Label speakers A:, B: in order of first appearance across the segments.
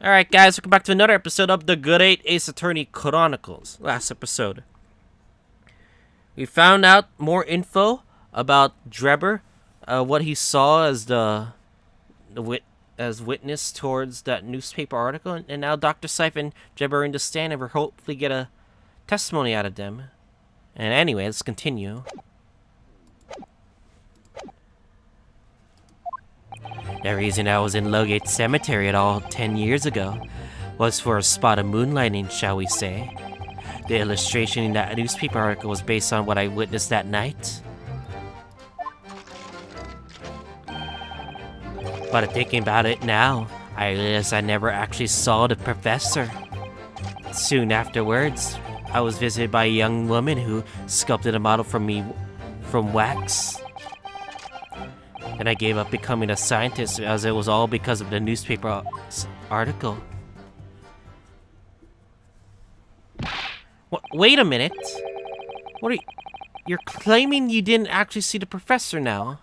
A: Alright guys, welcome back to another episode of the Good 8 Ace Attorney Chronicles. Last episode, we found out more info about Drebber, what he saw as as witness towards that newspaper article, and now Dr. Seif and Drebber are in the stand and we'll hopefully get a testimony out of them. And anyway, let's continue. The reason I was in Lowgate Cemetery at all 10 years ago was for a spot of moonlighting, shall we say. The illustration in that newspaper article was based on what I witnessed that night. But thinking about it now, I realized I never actually saw the professor. Soon afterwards, I was visited by a young woman who sculpted a model for me from wax. And I gave up becoming a scientist as it was all because of the newspaper article. Wait a minute. What are you... You're claiming you didn't actually see the professor now?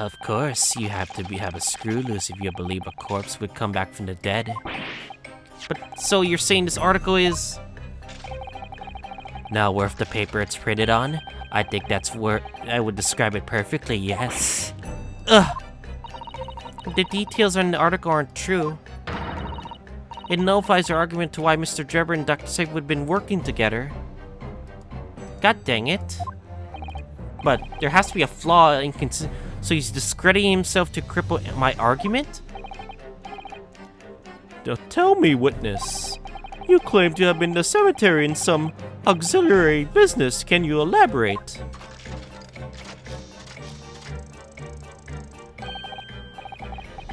A: Of course, you have to have a screw loose if you believe a corpse would come back from the dead. But, so you're saying this article is... not worth the paper it's printed on? I think that's where I would describe it perfectly, yes. Ugh! The details in the article aren't true. It nullifies your argument to why Mr. Drebber and Dr. Seif would have been working together. God dang it. But there has to be a flaw in so he's discrediting himself to cripple my argument? Now tell me, witness. You claim to have been in the cemetery in some auxiliary business. Can you elaborate?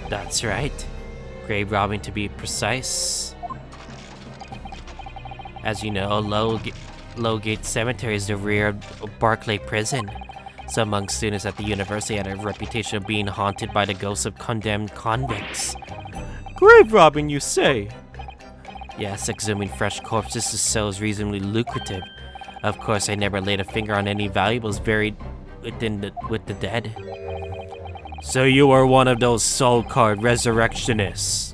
A: That's right. Grave robbing, to be precise. As you know, Lowgate Cemetery is the rear of Barclay Prison. Some monk students at the university had a reputation of being haunted by the ghosts of condemned convicts. Grave robbing, you say? Yes, exhuming fresh corpses to sell is reasonably lucrative. Of course, I never laid a finger on any valuables buried with the dead. So you are one of those soul-card resurrectionists.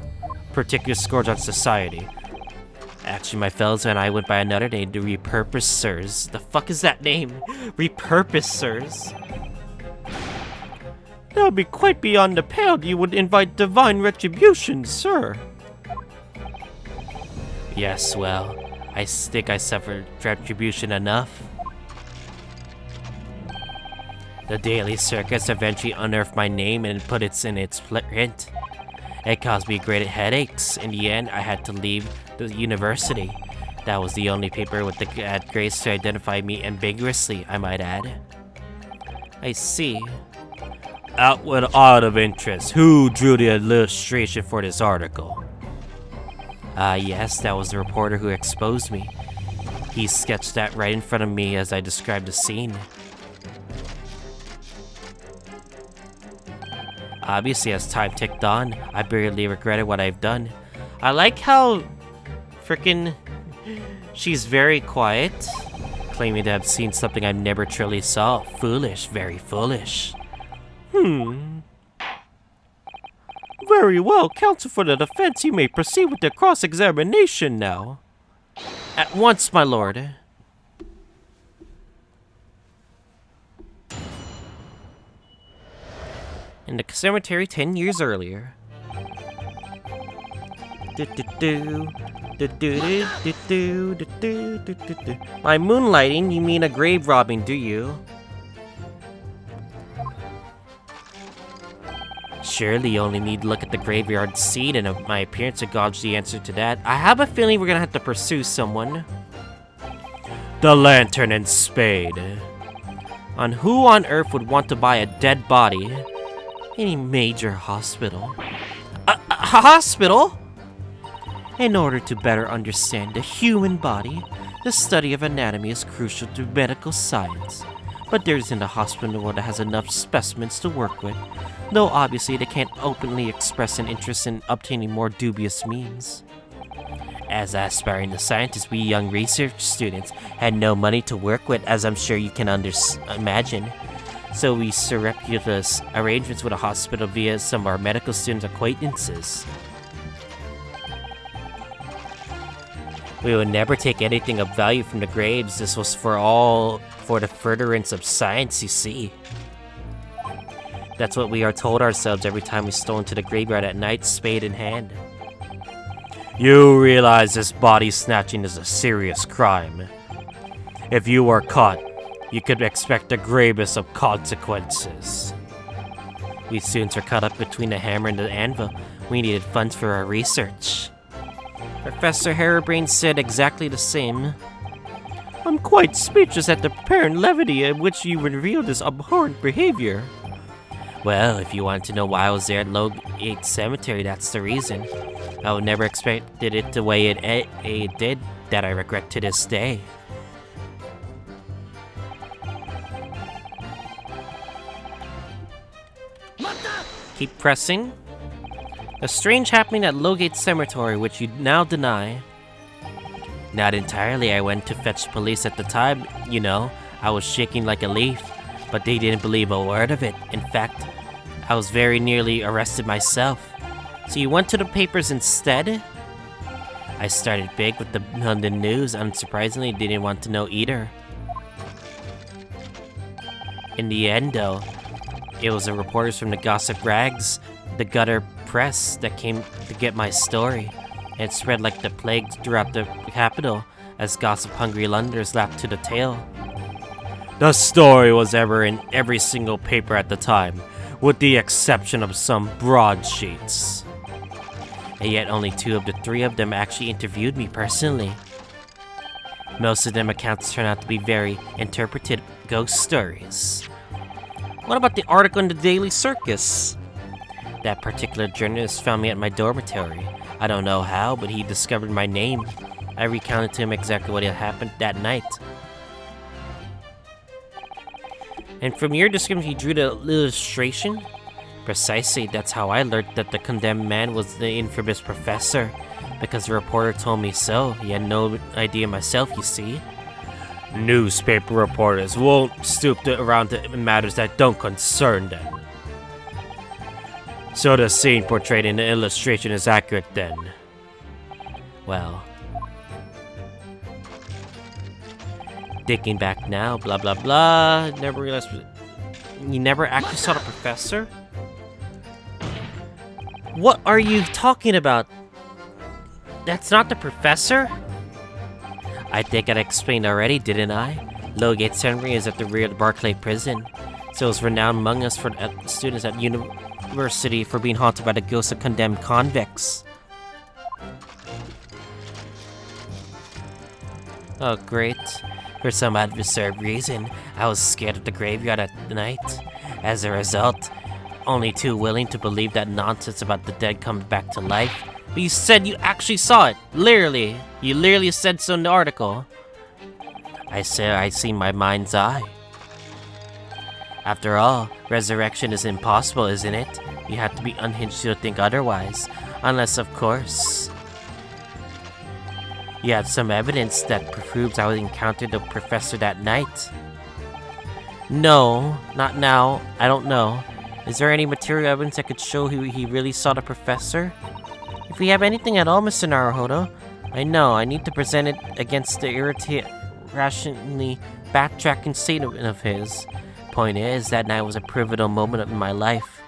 A: Particular scourge on society. Actually, my fellows and I went by another name, the Repurposers. The fuck is that name? Repurposers? That would be quite beyond the pale. You would invite divine retribution, sir. Yes, well, I think I suffered retribution enough. The Daily Circus eventually unearthed my name and put it in its print. It caused me great headaches. In the end, I had to leave the university. That was the only paper with the grace to identify me ambiguously, I might add. I see. Out of interest, who drew the illustration for this article? Yes, that was the reporter who exposed me. He sketched that right in front of me as I described the scene. Obviously, as time ticked on, I barely regretted what I've done. I like how frickin' she's very quiet, claiming to have seen something I never truly saw. Foolish, very foolish. Very well, counsel for the defense, you may proceed with the cross-examination now. At once, my lord. In the cemetery 10 years earlier. By moonlighting, you mean a grave robbing, do you? Surely you only need to look at the graveyard scene and my appearance to gauge the answer to that. I have a feeling we're gonna have to pursue someone. The lantern and spade. On who on earth would want to buy a dead body? Any major hospital. A hospital? In order to better understand the human body, the study of anatomy is crucial to medical science. But there isn't a hospital that has enough specimens to work with, though obviously they can't openly express an interest in obtaining more dubious means. As aspiring scientists, we young research students had no money to work with, as I'm sure you can imagine. so we surreptitious arrangements with a hospital via some of our medical student acquaintances. We would never take anything of value from the graves. This was for the furtherance of science, you see. That's what we are told ourselves every time we stroll into the graveyard at night, spade in hand. You realize this body snatching is a serious crime. If you were caught, you could expect the gravest of consequences. We students are caught up between the hammer and the anvil. We needed funds for our research. Professor Harebrain said exactly the same. I'm quite speechless at the apparent levity in which you revealed this abhorrent behavior. Well, if you want to know why I was there at Logate Cemetery, that's the reason. I would never expected it the way it did, that I regret to this day. Keep pressing. A strange happening at Logate Cemetery, which you now deny. Not entirely. I went to fetch police at the time, you know. I was shaking like a leaf, but they didn't believe a word of it. In fact, I was very nearly arrested myself. So you went to the papers instead? I started big with the London News. Unsurprisingly, they didn't want to know either. In the end, though, it was the reporters from the Gossip Rags, the gutter press, that came to get my story. And it spread like the plague throughout the capital as gossip-hungry Londoners lapped to the tail. The story was ever in every single paper at the time, with the exception of some broadsheets. And yet only 2 of the 3 of them actually interviewed me personally. Most of them accounts turn out to be very interpreted ghost stories. What about the article in the Daily Circus? That particular journalist found me at my dormitory. I don't know how, but he discovered my name. I recounted to him exactly what had happened that night. And from your description, he drew the illustration? Precisely, that's how I learned that the condemned man was the infamous professor. Because the reporter told me so. He had no idea myself, you see. Newspaper reporters won't stoop around to matters that don't concern them. So the scene portrayed in the illustration is accurate then. Well, thinking back now, blah blah blah, never realized. You never actually saw the professor? What are you talking about? That's not the professor? I think I explained already, didn't I? Logate Cemetery is at the rear of the Barclay Prison, so it's renowned among us for students at university for being haunted by the ghosts of condemned convicts. Oh, great. For some absurd reason, I was scared of the graveyard at night. As a result, only too willing to believe that nonsense about the dead coming back to life. But you said you actually saw it. Literally. You literally said so in the article. I said I see my mind's eye. After all, resurrection is impossible, isn't it? You have to be unhinged to think otherwise. Unless, of course, you have some evidence that proves I encountered the professor that night. No, not now. I don't know. Is there any material evidence that could show he really saw the professor? If we have anything at all, Mr. Naruhodo, I know I need to present it against the irrationally backtracking statement of his. Point is, that night was a pivotal moment in my life.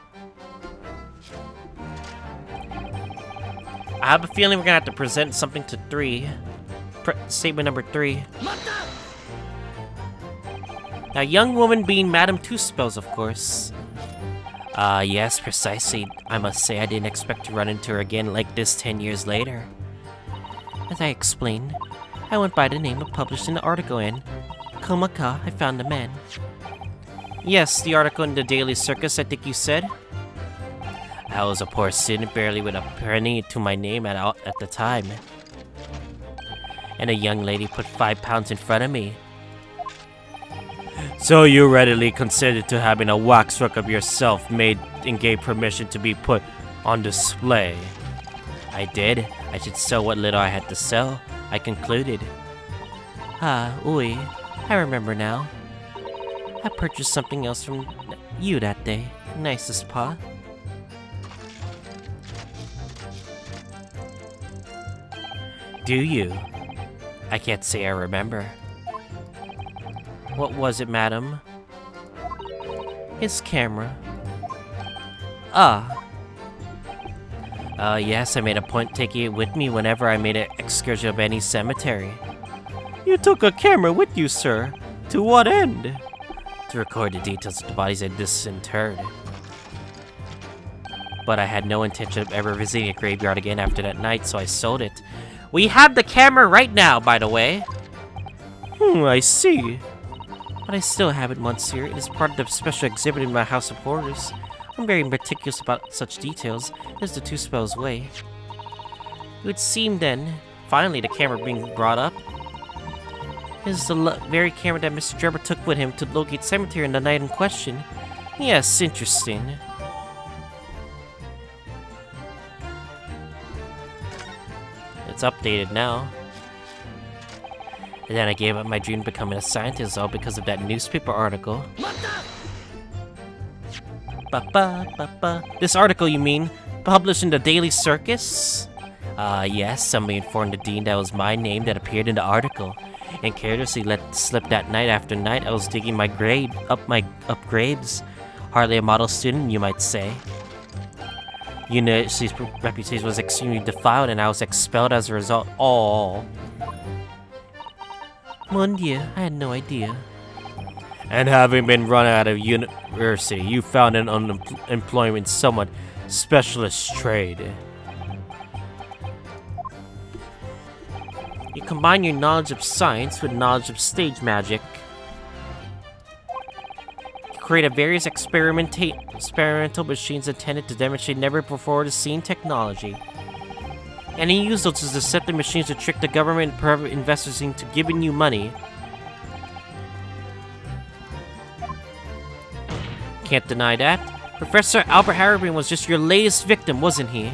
A: I have a feeling we're gonna have to present something to 3. Statement number 3. A young woman being Madame Two-Spells, of course. Yes, precisely. I must say I didn't expect to run into her again like this 10 years later. As I explained, I went by the name of published in the article in Komaka, I found the man. Yes, the article in the Daily Circus, I think you said. I was a poor student, barely with a penny to my name at the time. And a young lady put £5 in front of me. So you readily consented to having a waxwork of yourself made and gave permission to be put on display. I did. I should sell what little I had to sell, I concluded. Ah, oui. I remember now. I purchased something else from you that day. Nicest paw. Do you? I can't say I remember. What was it, madam? His camera. Yes, I made a point taking it with me whenever I made an excursion of any cemetery. You took a camera with you, sir? To what end? To record the details of the bodies I disinterred. But I had no intention of ever visiting a graveyard again after that night, so I sold it. We have the camera right now, by the way. I see. But I still have it, Monsieur. It is part of the special exhibit in my House of Horrors. I'm very meticulous about such details. It is the two spells way. It would seem then, finally the camera being brought up, is the very camera that Mr. Drebber took with him to locate cemetery on the night in question. Yes, interesting. It's updated now. And then I gave up my dream of becoming a scientist, all because of that newspaper article. This article, you mean? Published in the Daily Circus? Yes, somebody informed the dean that was my name that appeared in the article. And carelessly let it slip that night after night. I was digging my grave, up graves. Hardly a model student, you might say. University's reputation was extremely defiled, and I was expelled as a result. Oh, mon Dieu, I had no idea. And having been run out of university, you found an employment somewhat specialist trade. You combine your knowledge of science with knowledge of stage magic. You create various experimental machines intended to demonstrate never before seen technology. And you use those deceptive machines to trick the government and private investors into giving you money. Can't deny that. Professor Albert Harriman was just your latest victim, wasn't he?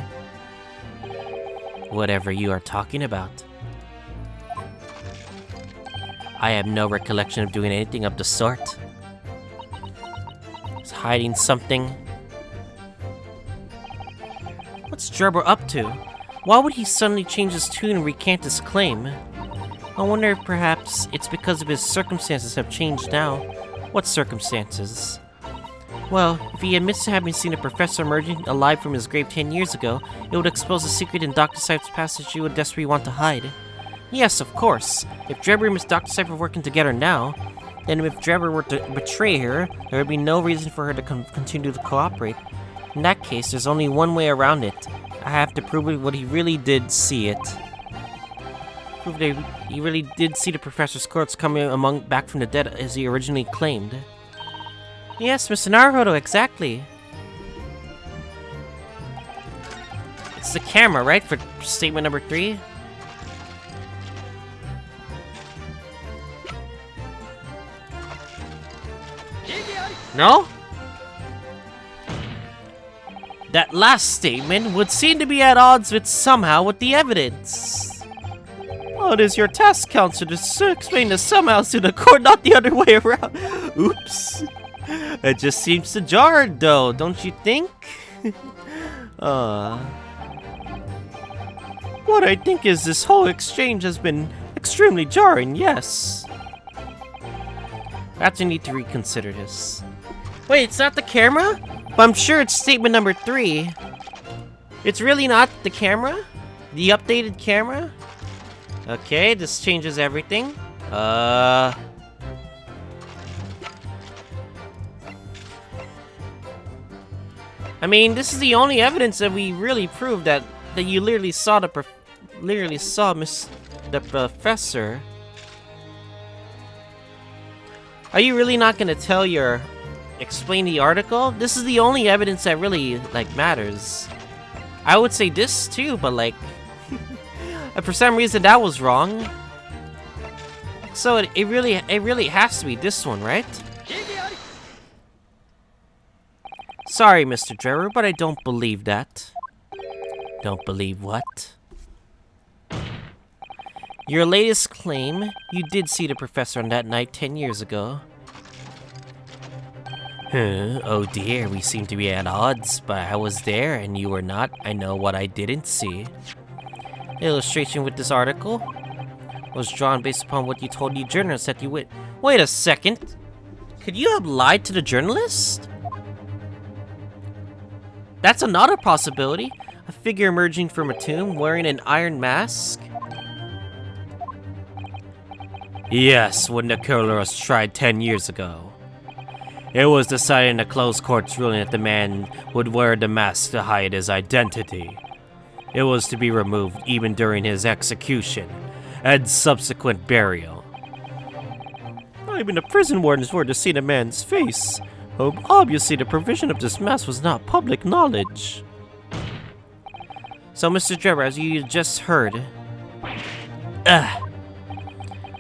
A: Whatever you are talking about. I have no recollection of doing anything of the sort. He's hiding something. What's Drebber up to? Why would he suddenly change his tune and recant his claim? I wonder if perhaps it's because of his circumstances have changed now. What circumstances? Well, if he admits to having seen a professor emerging alive from his grave 10 years ago, it would expose a secret in Dr. Cypher's past that you would desperately want to hide. Yes, of course. If Drebber and Miss Dr. Cypher were working together now, then if Drebber were to betray her, there would be no reason for her to continue to cooperate. In that case, there's only one way around it. I have to prove what he really did see it. Prove that he really did see the professor's corpse coming back from the dead as he originally claimed. Yes, Mr. Naruhodo, exactly. It's the camera, right, for statement number 3? No? That last statement would seem to be at odds with the evidence. Oh, it is your task, Counselor, to explain this somehow to the court, not the other way around. Oops. It just seems to jar, though, don't you think? What I think is this whole exchange has been extremely jarring, yes. Perhaps I need to reconsider this. Wait, it's not the camera? But I'm sure it's statement number 3. It's really not the camera? The updated camera? Okay, this changes everything. I mean, this is the only evidence that we really prove that you literally saw the professor. Are you really not gonna explain the article? This is the only evidence that really, matters. I would say this too, but for some reason that was wrong. So it really has to be this one, right? Sorry, Mr. Drebber, but I don't believe that. Don't believe what? Your latest claim, you did see the professor on that night 10 years ago. Oh dear, we seem to be at odds, but I was there and you were not. I know what I didn't see. The illustration with this article was drawn based upon what you told the journalist that you would. Wait a second. Could you have lied to the journalist? That's another possibility. A figure emerging from a tomb wearing an iron mask. Yes, when the killer was tried 10 years ago. It was decided in the closed court's ruling that the man would wear the mask to hide his identity. It was to be removed even during his execution and subsequent burial. Not even the prison wardens were to see the man's face. Obviously, the provision of this mask was not public knowledge. So, Mr. Drebber, as you just heard,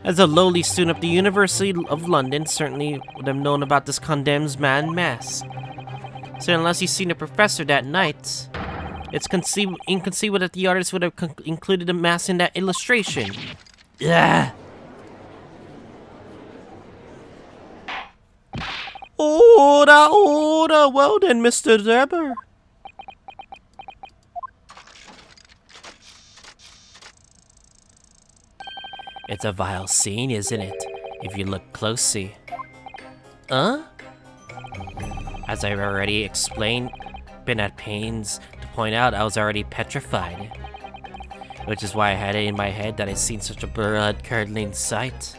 A: as a lowly student of the University of London, certainly would have known about this condemned man mask. So unless you've seen the professor that night, it's inconceivable that the artist would have included the mask in that illustration. Order, well then, Mr. Drebber. It's a vile scene, isn't it? If you look closely. As I've already explained, been at pains to point out, I was already petrified. Which is why I had it in my head that I'd seen such a blood-curdling sight.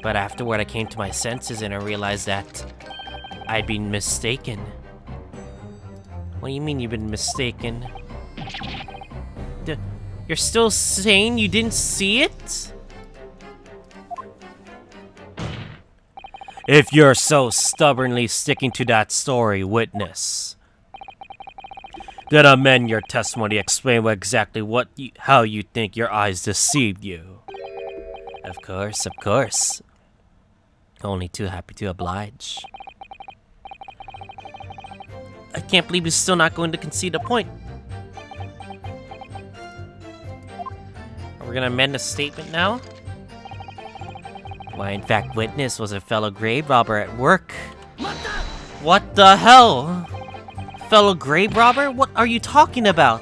A: But afterward I came to my senses and I realized that I'd been mistaken. What do you mean you've been mistaken? You're still saying you didn't see it? If you're so stubbornly sticking to that story, witness, then amend your testimony. Explain exactly how you think your eyes deceived you. Of course. Only too happy to oblige. I can't believe you're still not going to concede the point. We're gonna amend the statement now. Why, in fact, witness was a fellow grave robber at work. What the hell? Fellow grave robber? What are you talking about?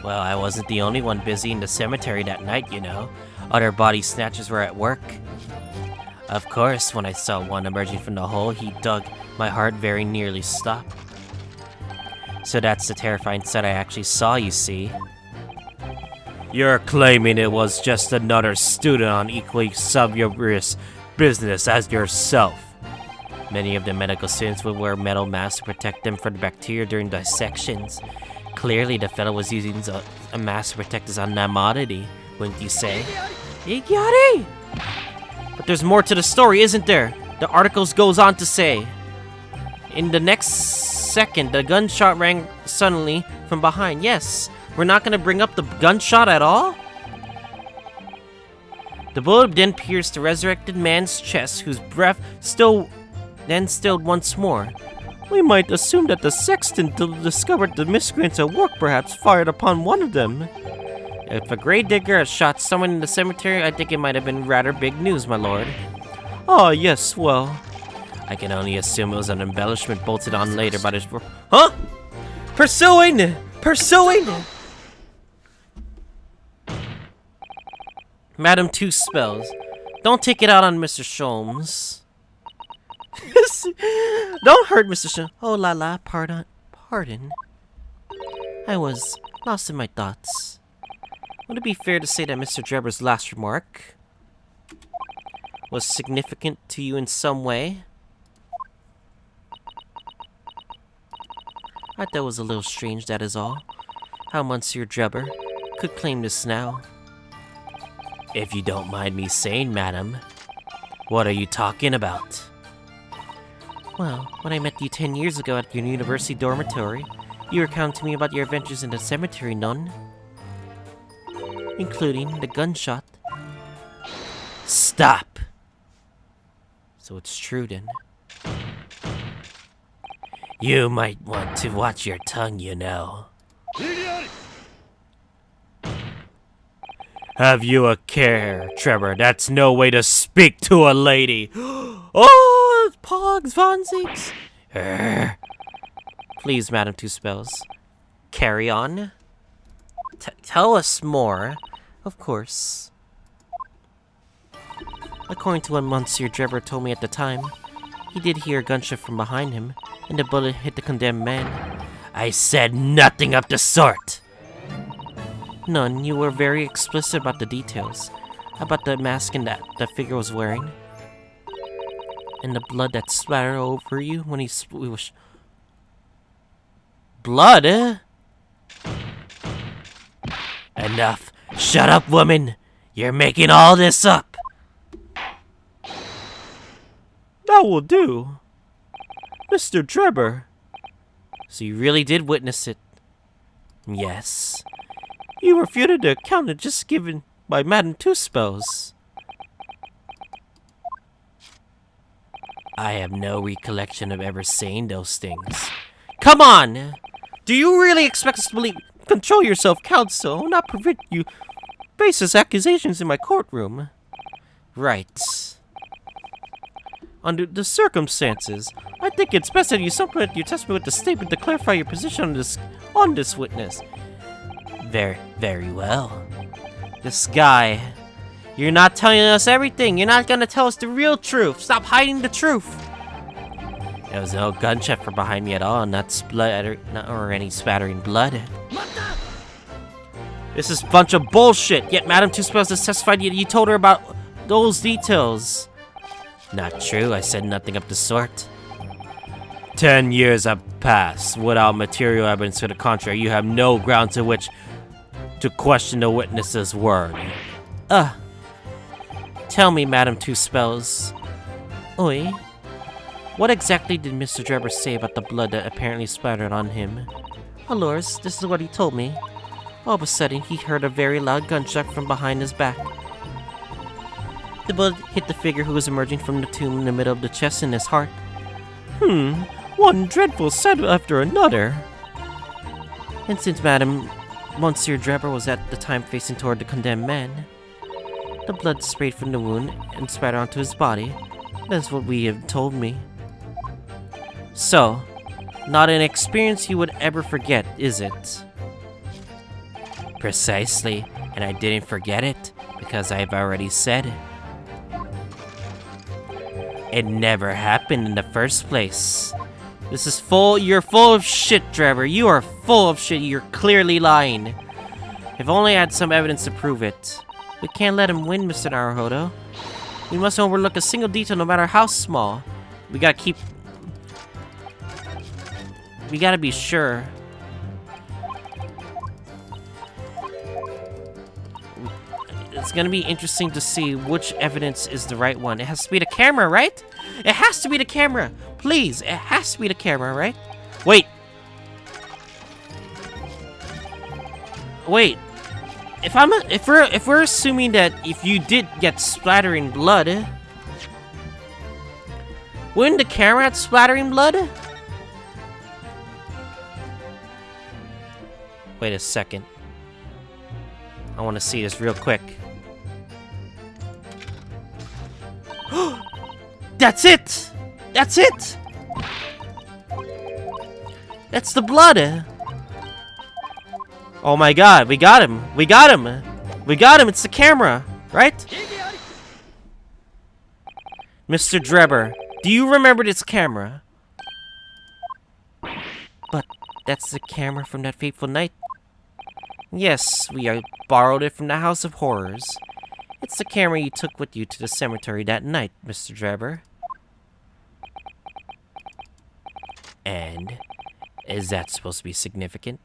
A: Well, I wasn't the only one busy in the cemetery that night, you know. Other body snatchers were at work. Of course, when I saw one emerging from the hole he dug, my heart very nearly stopped. So that's the terrifying sight I actually saw, you see. You're claiming it was just another student on equally suspicious business as yourself. Many of the medical students would wear metal masks to protect them from the bacteria during dissections. Clearly, the fellow was using a mask to protect his anonymity, wouldn't you say? Iggyari! But there's more to the story, isn't there? The article goes on to say, in the next second, the gunshot rang suddenly from behind. Yes. We're not gonna bring up the gunshot at all? The bullet then pierced the resurrected man's chest, whose breath stilled once more. We might assume that the sexton discovered the miscreants at work, perhaps fired upon one of them. If a grave digger has shot someone in the cemetery, I think it might have been rather big news, my lord. Ah, yes, well, I can only assume it was an embellishment bolted on later by this. Huh? Pursuing! Madam Two Spells, don't take it out on Mr. Sholmes. Don't hurt Mr. Sholmes. Oh la la, pardon. I was lost in my thoughts. Would it be fair to say that Mr. Drebber's last remark was significant to you in some way? I thought it was a little strange, that is all. How Monsieur Drebber could claim this now. If you don't mind me saying, madam, what are you talking about? Well, when I met you 10 years ago at your university dormitory, you recounted to me about your adventures in the cemetery, none, including the gunshot. Stop! So it's true then. You might want to watch your tongue, you know. Have you a care, Trevor? That's no way to speak to a lady. Oh, Pogs, Vonzigs. Please, Madam Two Spells. Carry on. Tell us more. Of course. According to what Monsieur Drebber told me at the time, he did hear a gunshot from behind him, and the bullet hit the condemned man. I said nothing of the sort! None. You were very explicit about the details. About the mask and that the figure was wearing. And the blood that splattered over you when he was... Blood, eh? Enough. Shut up, woman. You're making all this up. That will do. Mr. Drebber. So you really did witness it? Yes. You refuted the account just given by Madame Two Spells. I have no recollection of ever saying those things. Come on! Do you really expect us to believe? Control yourself, counsel, not prevent you baseless accusations in my courtroom. Right. Under the circumstances, I think it's best that you supplement your testimony with a statement to clarify your position on this witness. Very well. This guy, you're not telling us everything. You're not gonna tell us the real truth. Stop hiding the truth. There was no gunshot from behind me at all, not any spattering blood. This is a bunch of bullshit. Yet Madame Two Spells has testified you told her about those details. Not true. I said nothing of the sort. 10 years have passed without material evidence to the contrary. You have no ground to which to question the witness's word. Tell me, Madame Two Spells. Oi. What exactly did Mr. Drebber say about the blood that apparently splattered on him? Allures, this is what he told me. All of a sudden, he heard a very loud gunshot from behind his back. The bullet hit the figure who was emerging from the tomb in the middle of the chest and his heart. One dreadful sight after another. And since Monsieur Drebber was at the time facing toward the condemned man, the blood sprayed from the wound and spattered onto his body. That's what we have told me. So, not an experience you would ever forget, is it? Precisely, and I didn't forget it, because I've already said it. It never happened in the first place. This is you're full of shit, Drebber. You are full of shit. You're clearly lying. If only I had some evidence to prove it. We can't let him win, Mr. Naruhodo. We mustn't overlook a single detail, no matter how small. We gotta be sure. It's gonna be interesting to see which evidence is the right one. It has to be the camera, right? It has to be the camera. Please, it has to be the camera, right? Wait. If we're assuming that if you did get splattering blood, wouldn't the camera have splattering blood? Wait a second. I want to see this real quick. That's it! That's it! That's the blood! Oh my god, we got him! We got him! We got him! It's the camera! Right? Mr. Drebber, do you remember this camera? But that's the camera from that fateful night. Yes, we borrowed it from the House of Horrors. It's the camera you took with you to the cemetery that night, Mr. Drebber. And is that supposed to be significant?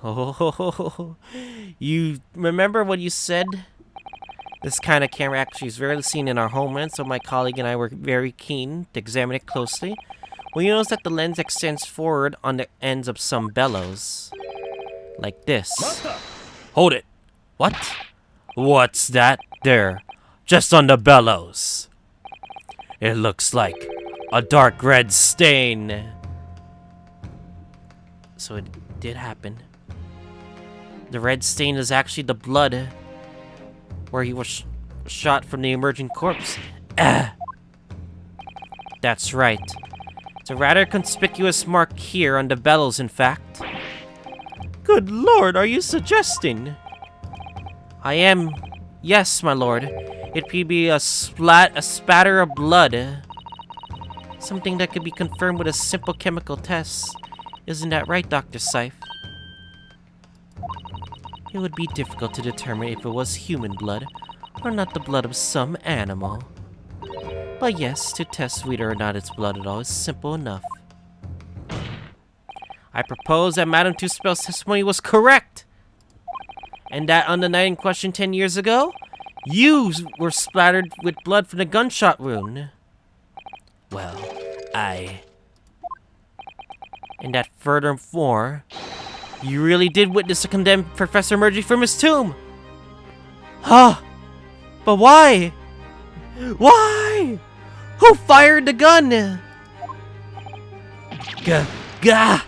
A: Oh, you remember what you said? This kind of camera actually is rarely seen in our homeland, so my colleague and I were very keen to examine it closely. Well, you notice that the lens extends forward on the ends of some bellows. Like this. Hold it. What? What's that there? Just on the bellows. It looks like a dark red stain. So it did happen. The red stain is actually the blood where he was shot from the emerging corpse. That's right. It's a rather conspicuous mark here on the bellows, in fact. Good lord, are you suggesting? I am. Yes, my lord. It could be a spatter of blood. Something that could be confirmed with a simple chemical test. Isn't that right, Dr. Seif? It would be difficult to determine if it was human blood, or not the blood of some animal. But yes, to test whether or not it's blood at all is simple enough. I propose that Madame Tuspel's testimony was correct! And that on the night in question 10 years ago, you were splattered with blood from the gunshot wound. Well, And that furthermore, you really did witness a condemned professor emerging from his tomb! Huh? But why? Why? Who fired the gun? Gah!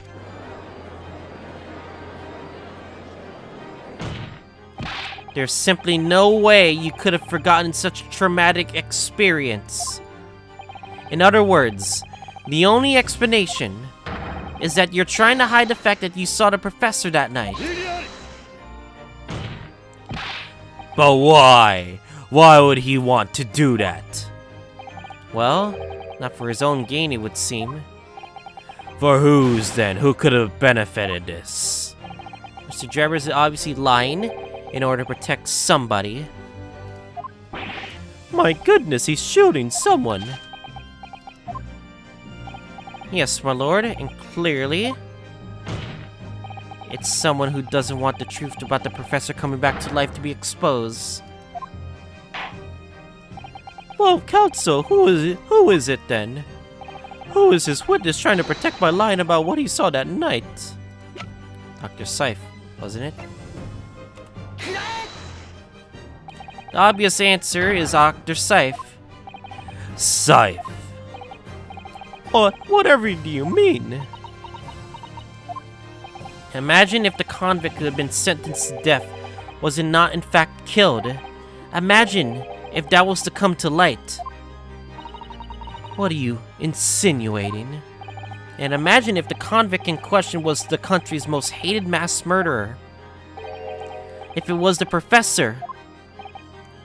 A: There's simply no way you could have forgotten such a traumatic experience. In other words, the only explanation is that you're trying to hide the fact that you saw the professor that night. But why? Why would he want to do that? Well, not for his own gain, it would seem. For whose then? Who could have benefited this? Mr. Drebber is obviously lying in order to protect somebody. My goodness, he's shooting someone. Yes, my lord, and clearly, it's someone who doesn't want the truth about the professor coming back to life to be exposed. Well, counsel, who is it? Who is it then? Who is this witness trying to protect by lying about what he saw that night? Dr. Seif, wasn't it? The obvious answer is Dr. Seif. Seif. Whatever do you mean? Imagine if the convict who had been sentenced to death was not in fact killed. Imagine if that was to come to light. What are you insinuating? And imagine if the convict in question was the country's most hated mass murderer. If it was the professor.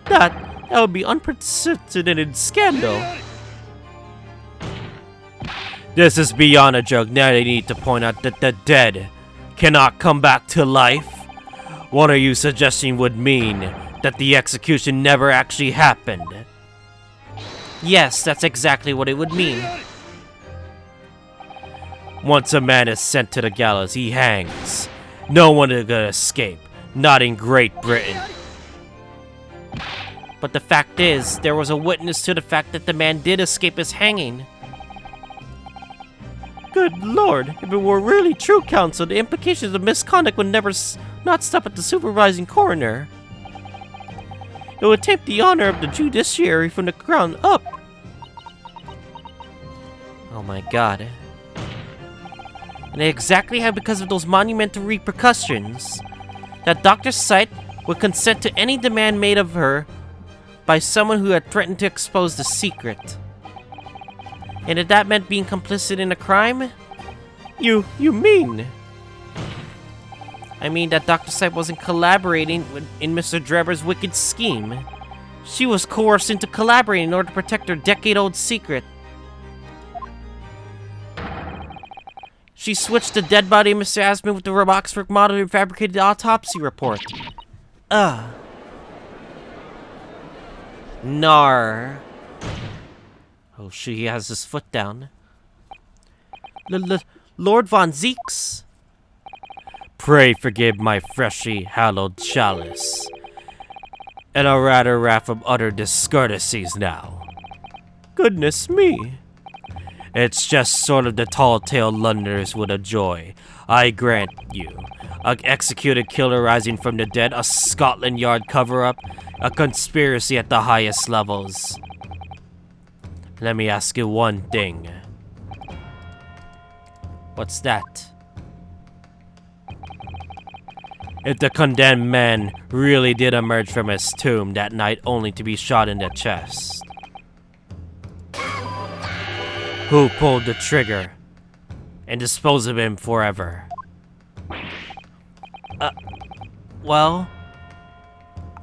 A: That would be unprecedented scandal. This is beyond a joke. Now they need to point out that the dead cannot come back to life. What are you suggesting would mean that the execution never actually happened? Yes, that's exactly what it would mean. Once a man is sent to the gallows, he hangs. No one is gonna escape. Not in Great Britain. But the fact is, there was a witness to the fact that the man did escape his hanging. Good lord, if it were really true, counsel, the implications of misconduct would not stop at the supervising coroner. It would take the honor of the judiciary from the ground up. Oh my god. And exactly how because of those monumental repercussions, that Dr. Seif would consent to any demand made of her by someone who had threatened to expose the secret. And if that meant being complicit in a crime? You mean? I mean that Dr. Seif wasn't collaborating in Mr. Drebber's wicked scheme. She was coerced into collaborating in order to protect her decade-old secret. She switched the dead body of Mr. Asman with the Oxford model and fabricated the autopsy report. Nar. Oh, he has his foot down. Lord Von Zeeks. Pray forgive my freshly hallowed chalice. And a rather wrath of utter discourtesies now. Goodness me. It's just sort of the tall-tale Londoners would enjoy. I grant you. An executed killer rising from the dead, a Scotland Yard cover-up, a conspiracy at the highest levels. Let me ask you one thing. What's that? If the condemned man really did emerge from his tomb that night only to be shot in the chest, Who pulled the trigger? And dispose of him forever? Well,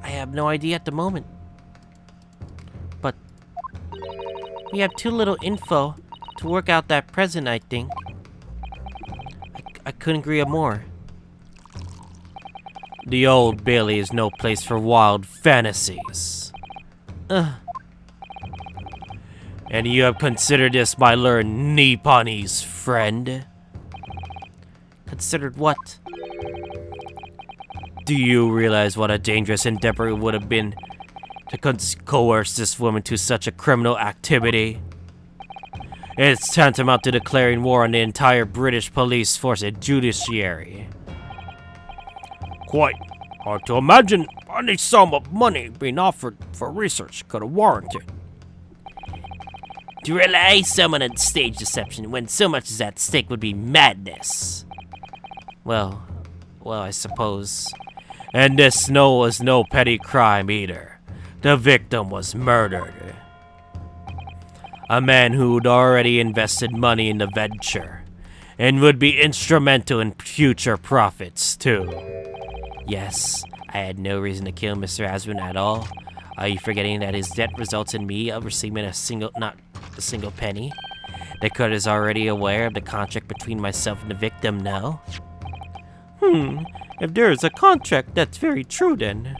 A: I have no idea at the moment. But we have too little info to work out that present, I think. I couldn't agree more. The Old Bailey is no place for wild fantasies. And you have considered this, my learned Nipponi's friend? Considered what? Do you realize what a dangerous endeavor it would have been to coerce this woman to such a criminal activity? It's tantamount to declaring war on the entire British police force and judiciary. Quite hard to imagine any sum of money being offered for research could warrant it. To rely someone on stage deception when so much is at stake would be madness. Well, I suppose. And this was no petty crime either. The victim was murdered. A man who'd already invested money in the venture, and would be instrumental in future profits too. Yes, I had no reason to kill Mr. Aswin at all. Are you forgetting that his death results in me receiving not a single penny? The court is already aware of the contract between myself and the victim now. If there is a contract, that's very true then.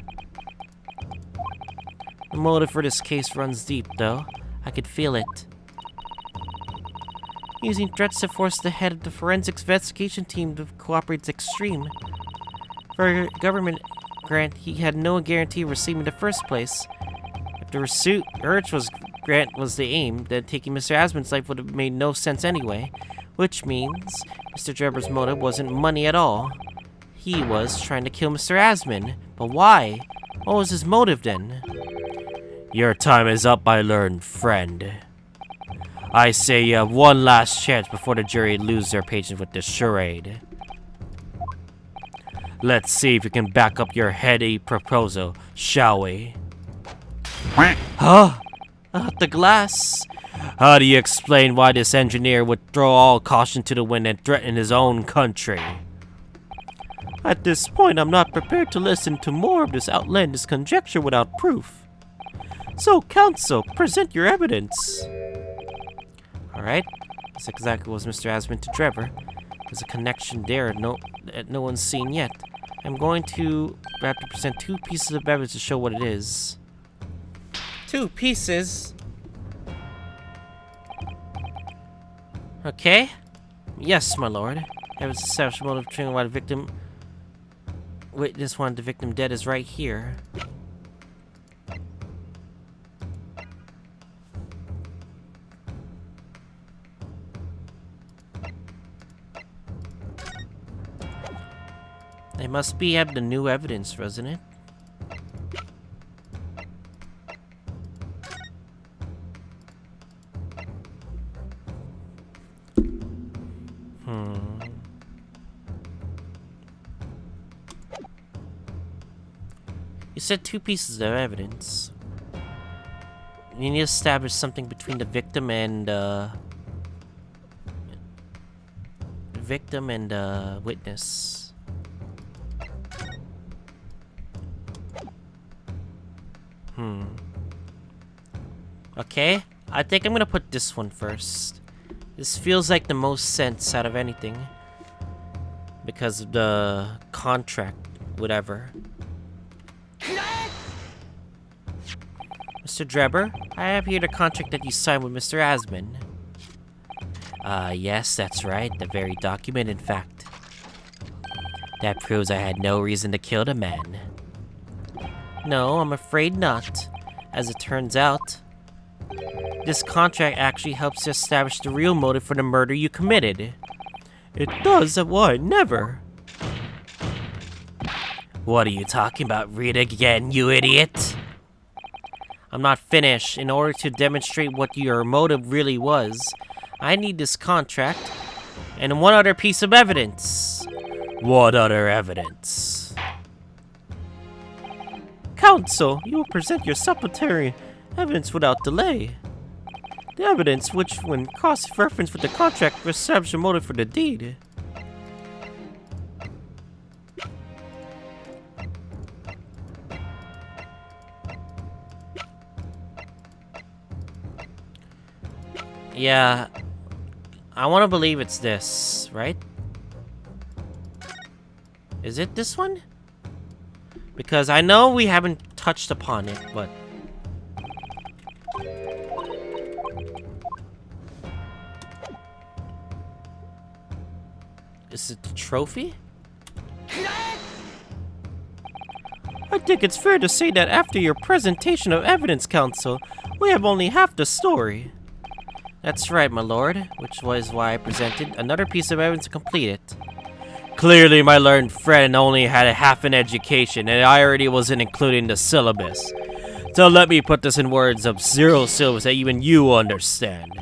A: The motive for this case runs deep, though. I could feel it. Using threats to force the head of the forensics investigation team to cooperate is extreme. For a government grant, he had no guarantee of receiving in the first place. If the grant was the aim, then taking Mr. Asmund's life would have made no sense anyway. Which means Mr. Drebber's motive wasn't money at all. He was trying to kill Mr. Asmund. But why? What was his motive then? Your time is up, my learned friend. I say you have one last chance before the jury lose their patience with this charade. Let's see if you can back up your heady proposal, shall we? Huh? The glass? How do you explain why this engineer would throw all caution to the wind and threaten his own country? At this point, I'm not prepared to listen to more of this outlandish conjecture without proof. So, counsel, present your evidence. Alright, that's exactly what was Mr. Asmund to Trevor. There's a connection there that no one's seen yet. I'm going to have to present 2 pieces of evidence to show what it is. 2 pieces? Okay. Yes, my lord. Evidence established motive between why the victim... Witness wanted the victim dead is right here. It must be have the new evidence, doesn't it? You said 2 pieces of evidence. You need to establish something between the victim and witness. Okay, I think I'm gonna put this one first. This feels like the most sense out of anything. Because of the contract, whatever. Mr. Drebber, I have here the contract that you signed with Mr. Asmund. Yes, that's right. The very document, in fact. That proves I had no reason to kill the man. No, I'm afraid not. As it turns out, this contract actually helps to establish the real motive for the murder you committed. It does? Why, never. What are you talking about? Read it again, you idiot. I'm not finished. In order to demonstrate what your motive really was, I need this contract and one other piece of evidence. What other evidence? Counsel, you will present your supplementary evidence without delay. The evidence, which, when cross-referenced with the contract, established a motive for the deed. Yeah, I want to believe it's this, right? Is it this one? Because I know we haven't touched upon it, but... Is it the trophy? I think it's fair to say that after your presentation of evidence, Counsel, we have only half the story. That's right, my lord, which was why I presented another piece of evidence to complete it. Clearly, my learned friend only had a half an education, and I already wasn't including the syllabus. So let me put this in words of zero syllabus that even you understand.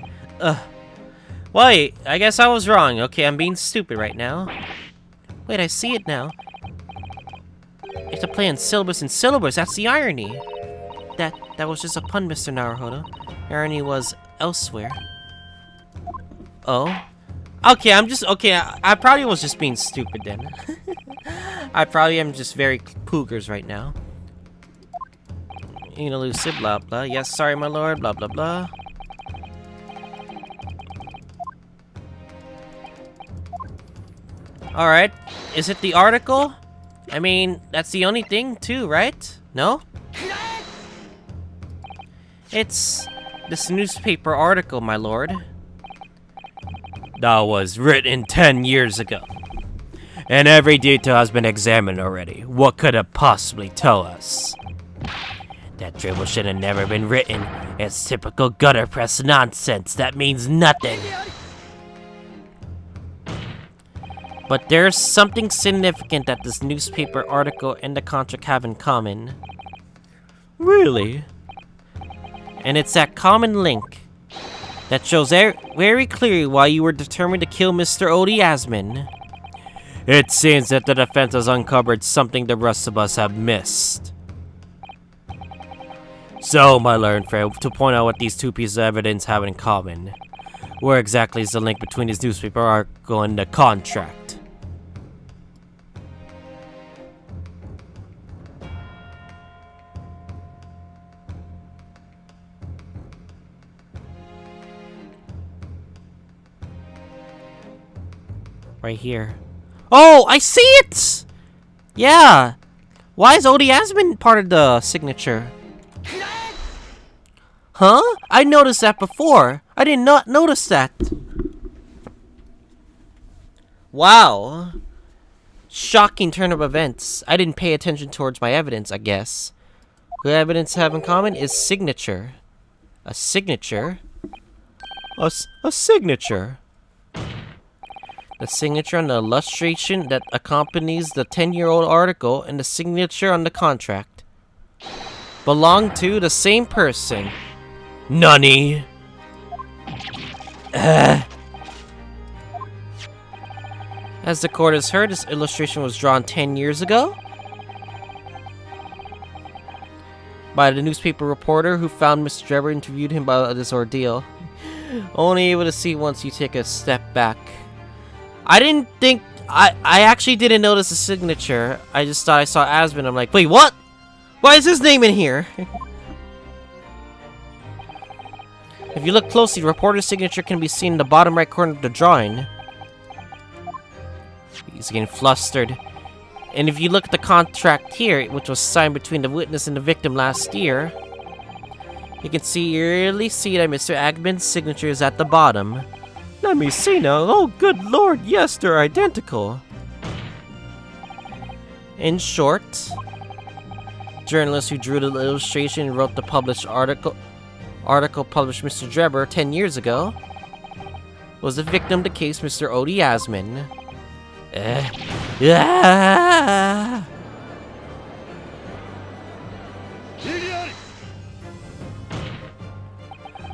A: Wait, I guess I was wrong. Okay, I'm being stupid right now. Wait, I see it now. You have to play in syllabus and syllabus, that's the irony. That was just a pun, Mr. Naruhodo. Irony was elsewhere. Oh? Okay, I probably was just being stupid then. I probably am just very poogers right now. Elusive, blah blah. Yes, sorry my lord, blah blah blah. Alright, is it the article? I mean, that's the only thing too, right? No? It's this newspaper article, my lord. That was written 10 years ago. And every detail has been examined already. What could it possibly tell us? That dribble should have never been written. It's typical gutter press nonsense that means nothing. But there's something significant that this newspaper article and the contract have in common. Really? And it's that common link that shows very clearly why you were determined to kill Mr. Odie Asman. It seems that the defense has uncovered something the rest of us have missed. So, my learned friend, to point out what these two pieces of evidence have in common, where exactly is the link between this newspaper article and the contract? Right here. Oh, I see it! Yeah. Why is Odie Asman part of the signature? Huh? I noticed that before. I did not notice that. Wow. Shocking turn of events. I didn't pay attention towards my evidence, I guess. The evidence have in common is signature. A signature? A signature. The signature on the illustration that accompanies the 10-year-old article and the signature on the contract belong to the same person. Nani? As the court has heard, this illustration was drawn 10 years ago by the newspaper reporter who found Mr. Drebber interviewed him about this ordeal. Only able to see once you take a step back. I didn't think... I actually didn't notice the signature. I just thought I saw Asman. I'm like, wait, what? Why is his name in here? If you look closely, the reporter's signature can be seen in the bottom right corner of the drawing. He's getting flustered. And if you look at the contract here, which was signed between the witness and the victim last year, you can really see that Mr. Agman's signature is at the bottom. Let me see now. Oh, good lord, yes, they're identical. In short, journalist who drew the illustration and wrote the published article published Mr. Drebber 10 years ago was the victim of the case, Mr. Odie Asman.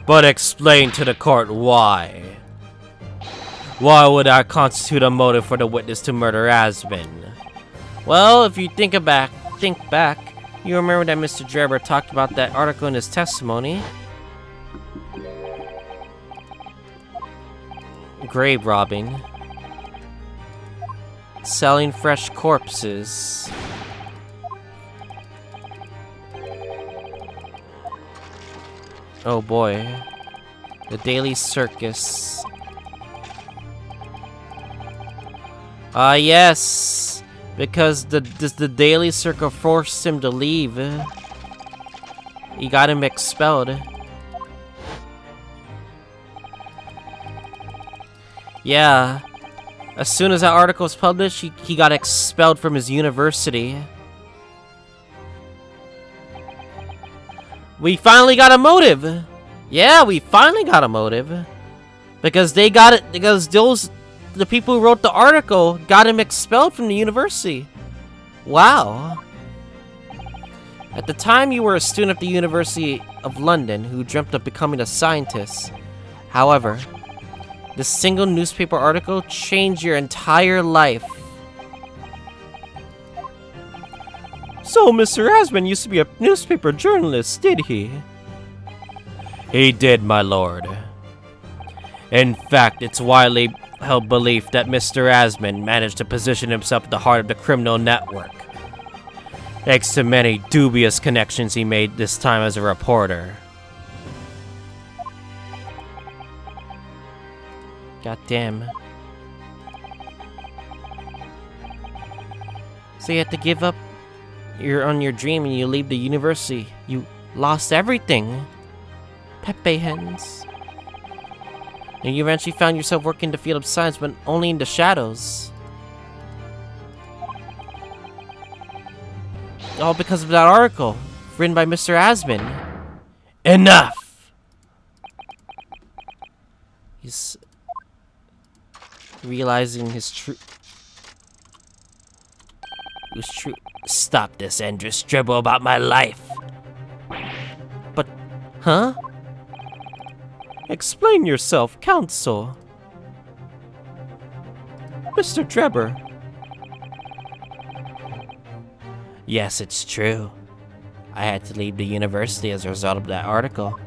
A: But explain to the court why. Why would that constitute a motive for the witness to murder Asman? Well, if you think back, you remember that Mr. Drebber talked about that article in his testimony. Grave robbing. Selling fresh corpses. Oh boy. The Daily Circus. Ah, yes! Because the Daily Circus forced him to leave. He got him expelled. Yeah. As soon as that article was published, he got expelled from his university. We finally got a motive! Yeah, we finally got a motive. Because they got it, because the people who wrote the article got him expelled from the university. Wow. At the time, you were a student at the University of London who dreamt of becoming a scientist. However, this single newspaper article changed your entire life. So, Mr. Asman used to be a newspaper journalist, did he? He did, my lord. In fact, it's widely held belief that Mr. Asman managed to position himself at the heart of the criminal network, thanks to many dubious connections he made this time as a reporter. God damn. So you had to give up on your dream and you leave the university. You lost everything. Pepe hens. And you eventually found yourself working in the field of science, but only in the shadows. All because of that article written by Mr. Asman. Enough! He's realizing his true. Stop this, Endress dribble about my life. But, huh? Explain yourself, Counsel. Mr. Drebber. Yes, it's true. I had to leave the university as a result of that article.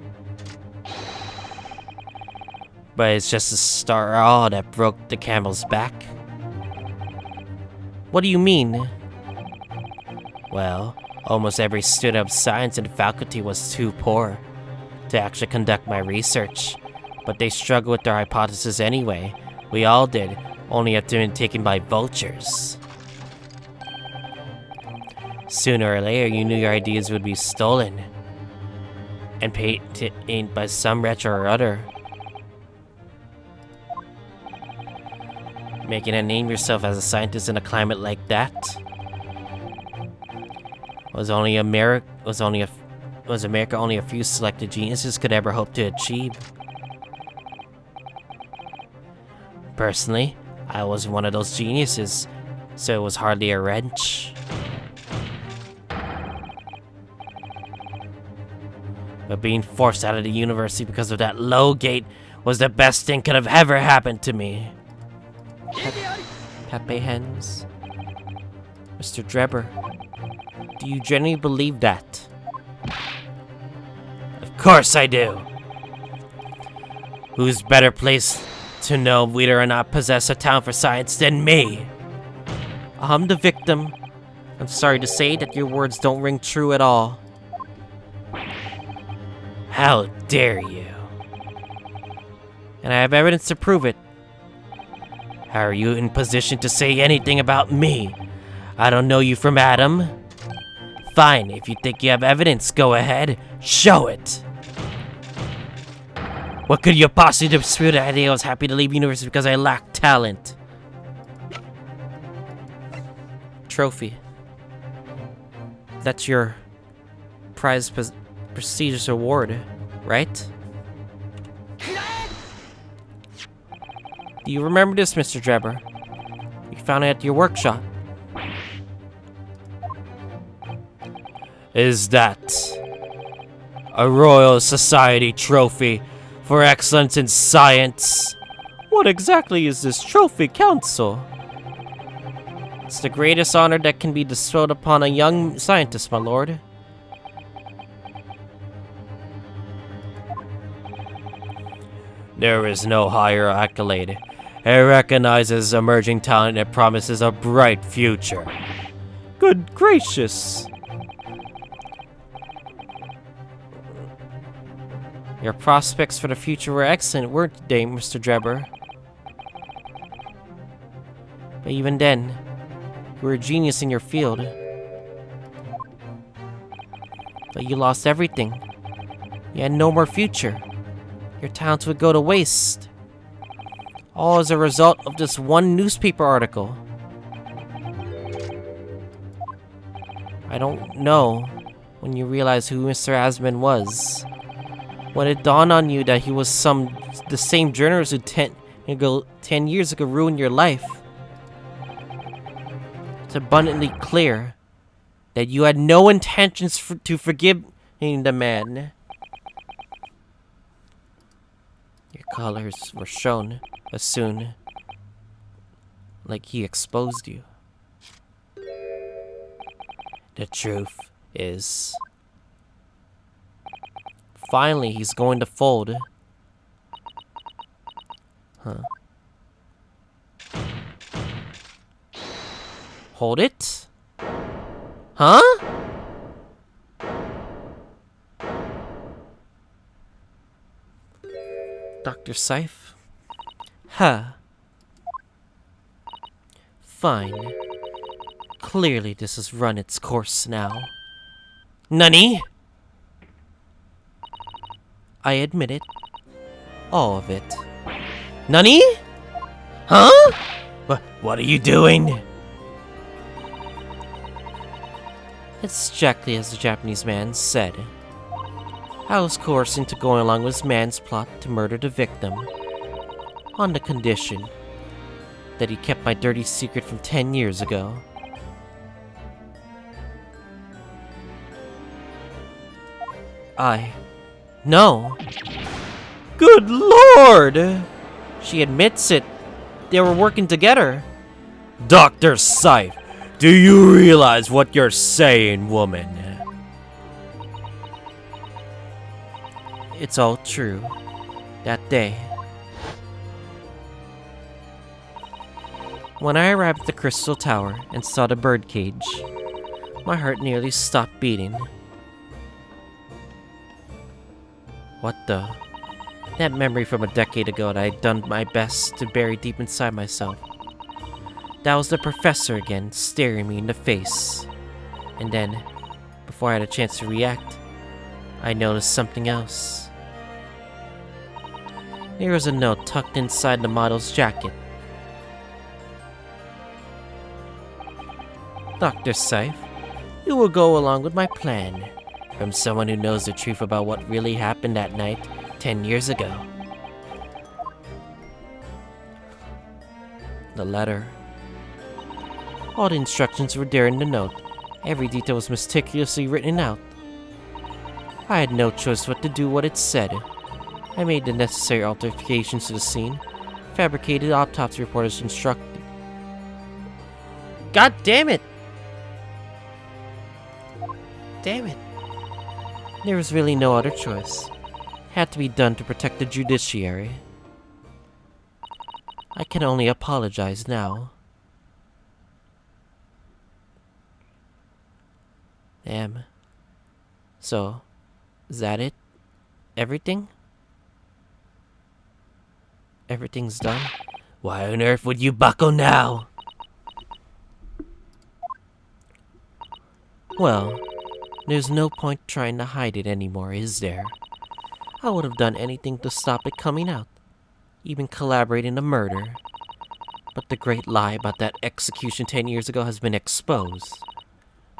A: But it's just the straw that broke the camel's back. What do you mean? Well, almost every student of science in the faculty was too poor to actually conduct my research. But they struggled with their hypothesis anyway. We all did, only after being taken by vultures. Sooner or later, you knew your ideas would be stolen and paid by some wretch or other. Making a name yourself as a scientist in a climate like that was America only a few selected geniuses could ever hope to achieve. Personally, I was one of those geniuses, so it was hardly a wrench. But being forced out of the university because of that low gate was the best thing could have ever happened to me. Pepe hens. Mr. Drebber, do you genuinely believe that? Of course I do. Who's better placed to know whether or not possess a talent for science than me? I'm the victim. I'm sorry to say that your words don't ring true at all. How dare you? And I have evidence to prove it. How are you in position to say anything about me? I don't know you from Adam. Fine, if you think you have evidence, go ahead, show it. What could you possibly dispute the idea I was happy to leave university because I lack talent? Trophy. That's your prestigious award, right? Do you remember this, Mr. Drebber? You found it at your workshop. Is that a Royal Society trophy for excellence in science? What exactly is this trophy, Counsel? It's the greatest honor that can be bestowed upon a young scientist, my lord. There is no higher accolade It recognizes emerging talent and promises a bright future. Good gracious. Your prospects for the future were excellent, weren't they, Mr. Drebber? But even then, you were a genius in your field. But you lost everything. You had no more future. Your talents would go to waste. All as a result of this one newspaper article. I don't know when you realized who Mr. Asman was. When it dawned on you that he was the same journalist who 10 years ago ruined your life. It's abundantly clear that you had no intentions to forgive the man. Your colors were shown as soon like he exposed you. The truth is, finally he's going to fold. Huh. Hold it? Huh? Dr. Seif? Huh. Fine. Clearly this has run its course now. Nani? I admit it. All of it. Nani? Huh? What are you doing? It's exactly as the Japanese man said. I was coerced into going along with this man's plot to murder the victim. On the condition that he kept my dirty secret from 10 years ago. No. Good lord! She admits it. They were working together. Dr. Seif, do you realize what you're saying, woman? It's all true. That day. When I arrived at the Crystal Tower and saw the birdcage, my heart nearly stopped beating. What the? That memory from a decade ago that I'd done my best to bury deep inside myself. That was the professor again, staring me in the face. And then, before I had a chance to react, I noticed something else. There was a note tucked inside the model's jacket. Dr. Seif, you will go along with my plan. From someone who knows the truth about what really happened that night 10 years ago. The letter. All the instructions were there in the note. Every detail was meticulously written out. I had no choice but to do what it said. I made the necessary alterations to the scene, fabricated autopsy report as instructed. God damn it! Damn it. There was really no other choice. Had to be done to protect the judiciary. I can only apologize now. Damn. So, is that it? Everything? Everything's done? Why on earth would you buckle now? Well, there's no point trying to hide it anymore, is there? I would have done anything to stop it coming out. Even collaborating a murder. But the great lie about that execution 10 years ago has been exposed.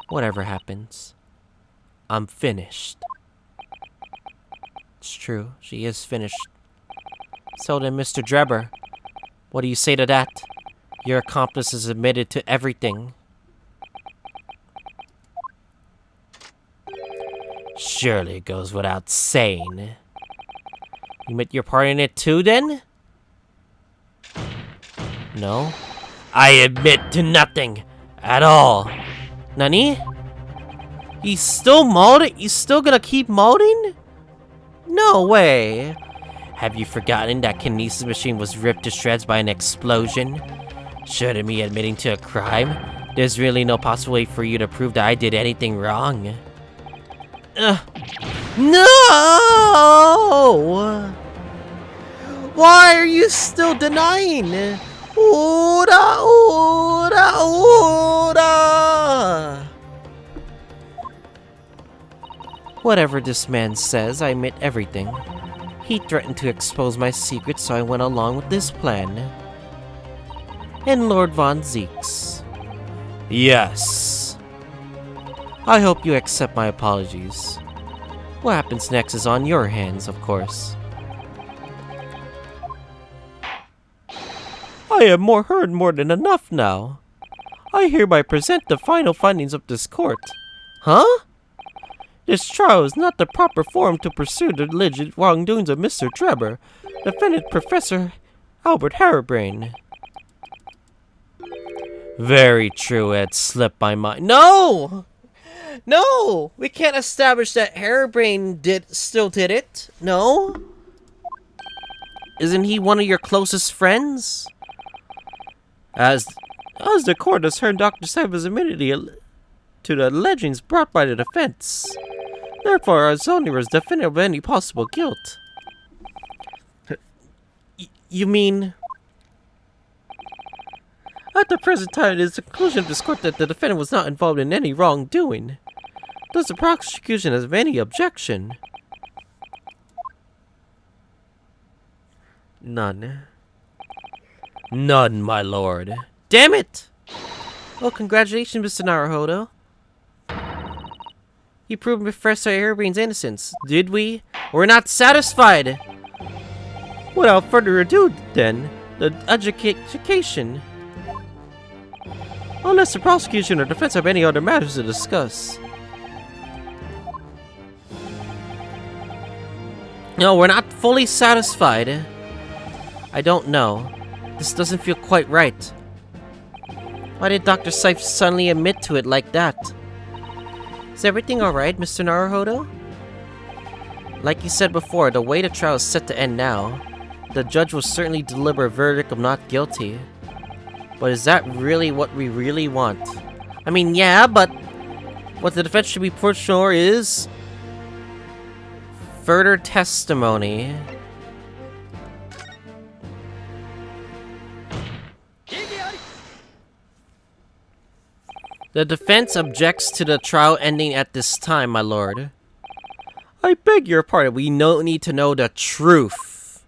A: Whatever happens, I'm finished. It's true, she is finished. So then, Mr. Drebber, what do you say to that? Your accomplice is admitted to everything. Surely it goes without saying. You admit your part in it too, then? No? I admit to nothing at all. Nani? He's still molding? He's still gonna keep molding? No way. Have you forgotten that kinesis machine was ripped to shreds by an explosion? Short of me admitting to a crime, there's really no possible way for you to prove that I did anything wrong. No! Why are you still denying? Ora, ora, ora! Whatever this man says, I admit everything. He threatened to expose my secret, so I went along with this plan. And Lord Von Zeeks. Yes. I hope you accept my apologies. What happens next is on your hands, of course. I have heard more than enough now. I hereby present the final findings of this court. Huh? This trial is not the proper forum to pursue the alleged wrongdoings of Mr. Trevor, defendant Professor Albert Harebrain. Very true, it slipped my mind. No! No! We can't establish that Harebrain still did it. No? Isn't he one of your closest friends? As the court has heard Dr. Cyber's immunity to the legends brought by the defense. Therefore, our Zonir is definitive of any possible guilt. You mean... At the present time, it is the conclusion of this court that the defendant was not involved in any wrongdoing. Does the prosecution have any objection? None. None, my lord. Damn it! Well, congratulations, Mr. Naruhodo. You proved Professor Harebrain's innocence. Did we? We're not satisfied! Without further ado, then, the education. Unless the prosecution or defense have any other matters to discuss. No, we're not fully satisfied. I don't know. This doesn't feel quite right. Why did Dr. Seif suddenly admit to it like that? Is everything alright, Mr. Naruhodo? Like you said before, the way the trial is set to end now, the judge will certainly deliver a verdict of not guilty. But is that really what we really want? I mean, yeah, but what the defense should be pushed for is further testimony. The defense objects to the trial ending at this time, my lord. I beg your pardon, we need to know the truth.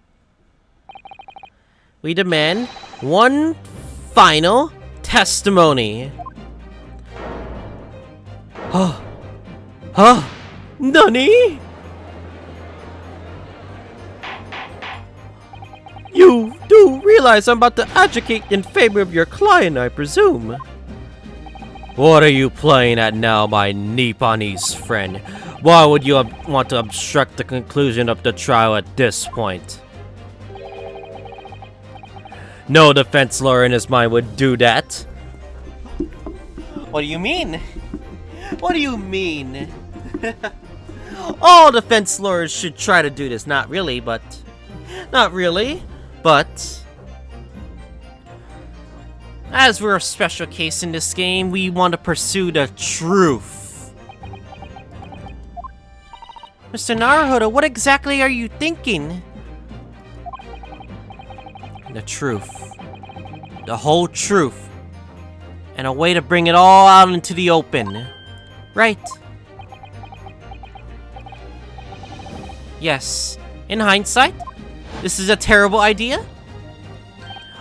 A: We demand one final testimony. Nani? You do realize I'm about to advocate in favor of your client, I presume? What are you playing at now, my Nipponese friend? Why would you want to obstruct the conclusion of the trial at this point? No defense lawyer in his mind would do that. What do you mean? What do you mean? All defense lawyers should try to do this. Not really, but... As we're a special case in this game, we want to pursue the truth. Mr. Naruhodo, what exactly are you thinking? The truth. The whole truth. And a way to bring it all out into the open. Right. Yes. In hindsight, this is a terrible idea.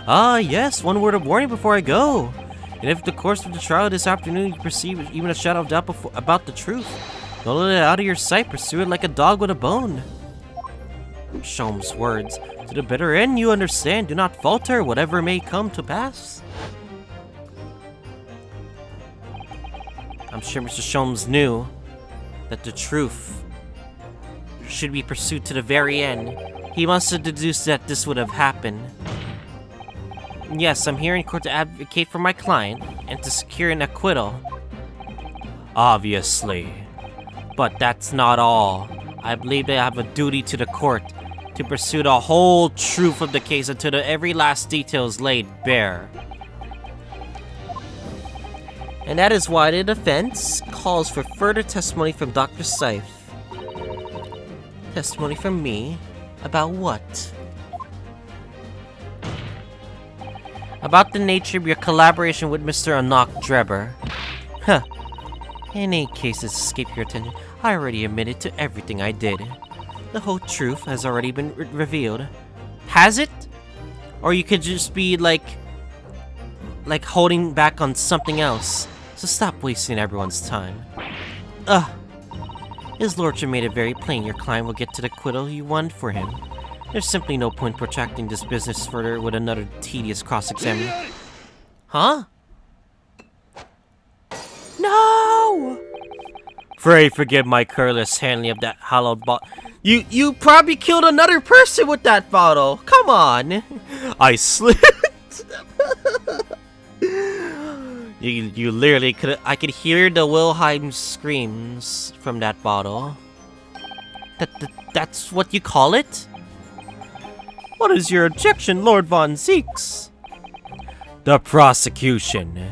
A: Ah, yes, one word of warning before I go. And if in the course of the trial this afternoon you perceive even a shadow of doubt about the truth, don't let it out of your sight, pursue it like a dog with a bone. Sholmes' words. To the bitter end, you understand. Do not falter, whatever may come to pass. I'm sure Mr. Sholmes knew that the truth should be pursued to the very end. He must have deduced that this would have happened. Yes, I'm here in court to advocate for my client and to secure an acquittal. Obviously. But that's not all. I believe that I have a duty to the court. to pursue the whole truth of the case until every last detail is laid bare. And that is why the defense calls for further testimony from Dr. Seif. Testimony from me? About what? About the nature of your collaboration with Mr. Anak Dreber. Huh. Any cases escape your attention, I already admitted to everything I did. The whole truth has already been revealed. Has it? Or you could just be like holding back on something else. So stop wasting everyone's time. His lordship made it very plain your client will get to the acquittal you want for him. There's simply no point protracting this business further with another tedious cross-examination. Huh? No! Pray forgive my careless handling of that hallowed bottle. You probably killed another person with that bottle. Come on. I slipped. You literally could. I could hear the Wilhelm screams from that bottle. That's what you call it? What is your objection, Lord Von Zeeks? The prosecution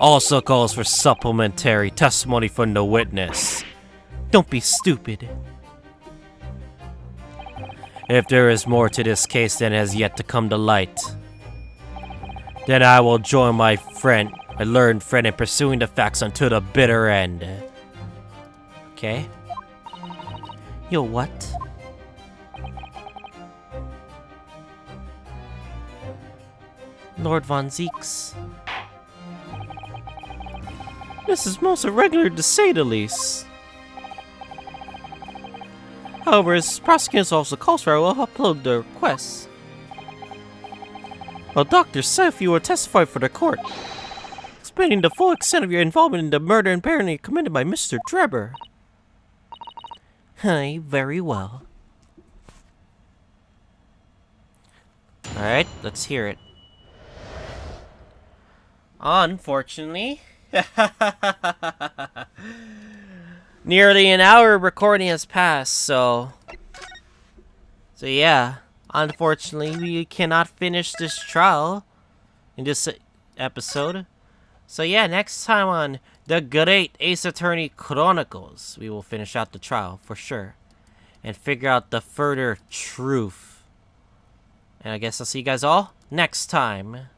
A: also calls for supplementary testimony from the witness. Don't be stupid. If there is more to this case than has yet to come to light, then I will join my learned friend in pursuing the facts until the bitter end. Okay? Yo, what? Lord Von Zeeks. This is most irregular to say the least. However, as prosecutors also calls for, I will upload the request. Well, Dr. Seif, you will testify for the court, explaining the full extent of your involvement in the murder apparently committed by Mr. Dreber. Hi, very well. Alright, let's hear it. Unfortunately, nearly an hour of recording has passed, so yeah. Unfortunately, we cannot finish this trial in this episode. So yeah, next time on The Great Ace Attorney Chronicles, we will finish out the trial for sure and figure out the further truth. And I guess I'll see you guys all next time.